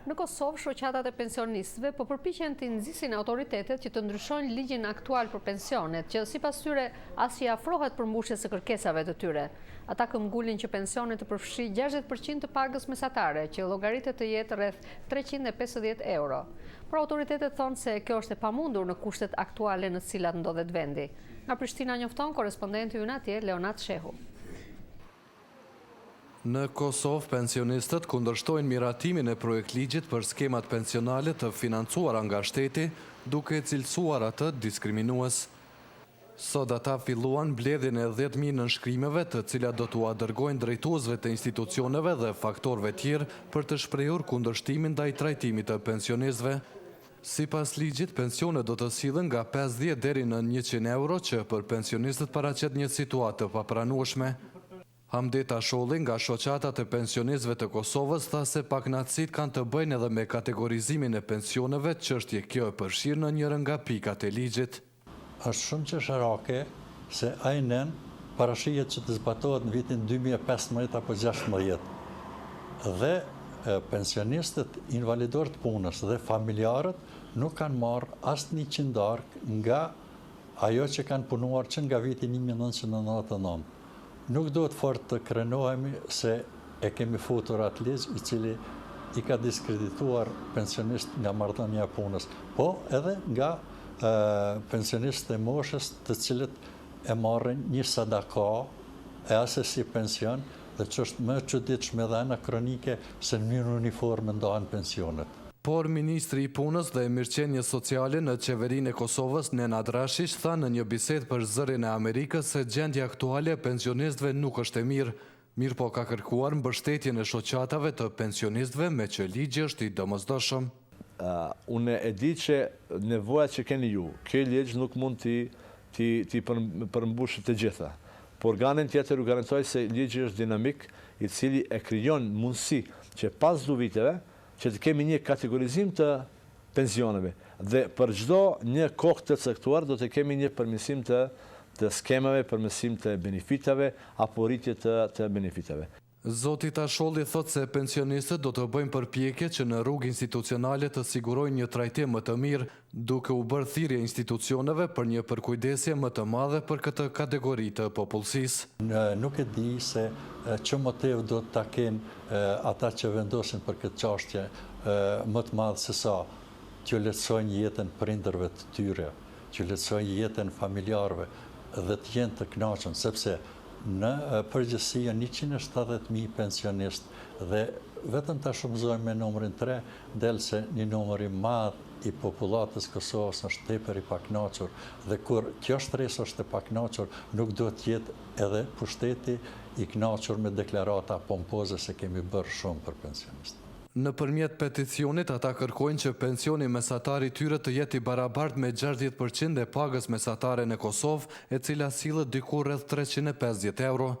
Në Kosovë, shoqatat e pensionistëve po përpiqen të nxisin autoritetet që të ndryshojnë ligjin aktual për pensionet, që sipas tyre as i afrohet përmbushjes së kërkesave të tyre. Ata këmbgulin që pensionet të përfshi 60% të pagës mesatare, që llogaritet të jetë rreth 350 euro. Por autoritetet thonë se kjo është e pamundur në kushtet aktuale në të cilat ndodhet vendi. Nga Prishtina njofton korrespondenti ynë atje, Leonat Shehu. Në Kosovë, pensionistët kundërshtojnë miratimin e projektligjit për skemat pensionale të financuara nga shteti, duke cilësuar atë diskriminues. Sot ata filluan mbledhjen e 10.000 nënshkrimeve, të cilat do t'u dërgojnë drejtuesve të institucioneve dhe faktorëve tjerë për të shprehur kundërshtimin ndaj trajtimit të pensionistëve. Sipas ligjit, pensionet do të sillen nga 50 deri në 100 euro, që për pensionistët paraqet një situatë të papranueshme. Hamdeta Sholli nga shoqatat e pensionistëve të Kosovës tha se paknatësit kanë të bëjnë edhe me kategorizimin e pensioneve, çështje kjo e përfshirë në njëra nga pikat e ligjit. Është shumë çështërake se ai nën parashihet që të zbatohet në vitin 2015 apo 2016. Dhe pensionistët invalidor të punës dhe familjarët nuk kanë marrë asnjë qindark nga ajo që kanë punuar që nga viti 1999. Nuk do të fort të krenohemi se e kemi futur atë ligj i cili i ka diskredituar pensionist nga marrëdhënia e punës, po edhe nga pensionistët e moshës të cilët e marrin një sadaka e asë si pension, dhe që është më çuditshme dhe anakronike se në mënyrë uniforme ndahen pensionet. Por Ministri i Punës dhe Mirëqenies Sociale në qeverinë e Kosovës, Nenad Rashish, tha në një bisedë për Zërin e Amerikës se gjendja aktuale e pensionistëve nuk është e mirë po ka kërkuar mbështetjen e shoqatave të pensionistëve me që ligji është i domosdoshëm. Unë e di që nevojat që keni ju, kjo ligj nuk mund ti përmbushë të gjitha. Por organin tjetër u garantoj se ligji është dinamik, i cili e krijon mundësi që pas 2 viteve që të kemi një kategorizim të pensioneve. Dhe për çdo një kohë të caktuar do të kemi një përmirësim të skemave, përmirësim të benefitave apo rritje të benefitave. Zoti Tasholli thot se pensionistët do të bëjnë përpjekje që në rrugë institucionale të sigurojnë një trajtim më të mirë, duke u bërë thirrje institucioneve për një përkujdesje më të madhe për këtë kategori të popullsisë. Nuk e di se që motiv do ta kenë ata që vendosin për këtë çështje më të madh se sa që lehtësojnë jetën prindërve të tyre, që lehtësojnë jetën familjarëve dhe të jenë të kënaqur, sepse në përgjithësi 170.000 pensionistë dhe vetëm ta shumëzojmë me numrin 3, del se një numër i madh i popullatës Kosovës është tepër i pakënaqur dhe kur kjo shtresë është e pakënaqur, nuk do të jetë edhe pushteti i kënaqur me deklarata pompoze se kemi bërë shumë për pensionistë. Nëpërmjet peticionit, ata kërkojnë që pensioni mesatar i tyre të jetë i barabartë me 60% e pagës mesatare në Kosovë, e cila sillet diku rreth 350 euro.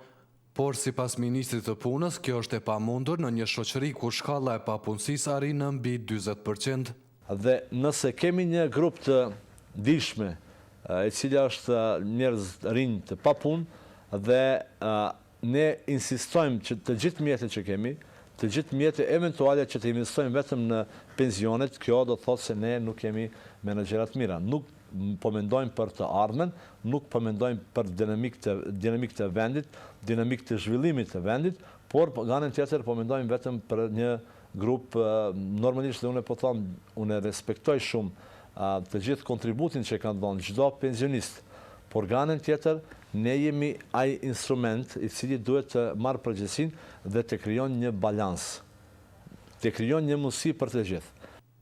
Por sipas ministrit të punës, kjo është e pamundur në një shoqëri ku shkalla e papunësisë arrin në mbi 40%. Dhe nëse kemi një grup të ndihshme, e cila është njerëz rinj të papunë dhe ne insistojmë që të gjithë mjetet që kemi, të gjithë mjetet eventuale që të investojmë vetëm në pensionet, kjo do të thotë se ne nuk kemi menaxherat mira. Nuk po mendojmë për të ardhmen, nuk po mendojmë për dinamik të vendit, dinamik të zhvillimit të vendit, por nga anën tjetër po mendojmë vetëm për një grup, normalisht dhe unë po them, unë respektoj shumë të gjithë kontributin që kanë dhënë çdo pensionist, por nga anën tjetër ne jemi ai instrument i cili duhet të marrë përgjegjësinë dhe të krijon një balans, të krijon një mundësi për të gjithë.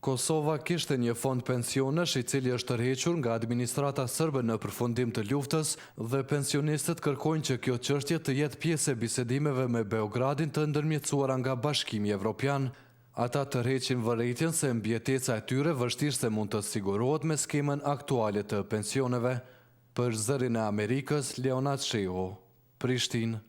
Kosova kishte një fond pensionesh i cili është tërhequr nga administrata serbe në përfundim të luftës dhe pensionistët kërkojnë që kjo çështje të jetë pjesë e bisedimeve me Beogradin të ndërmjetësuara nga Bashkimi Evropian. Ata tërheqin vërejtjen se mbjeteca e tyre vështirë se mund të sigurohet me skemën aktuale të pensioneve. Për Zërin e Amerikës, Leonat Shehu, Prishtinë.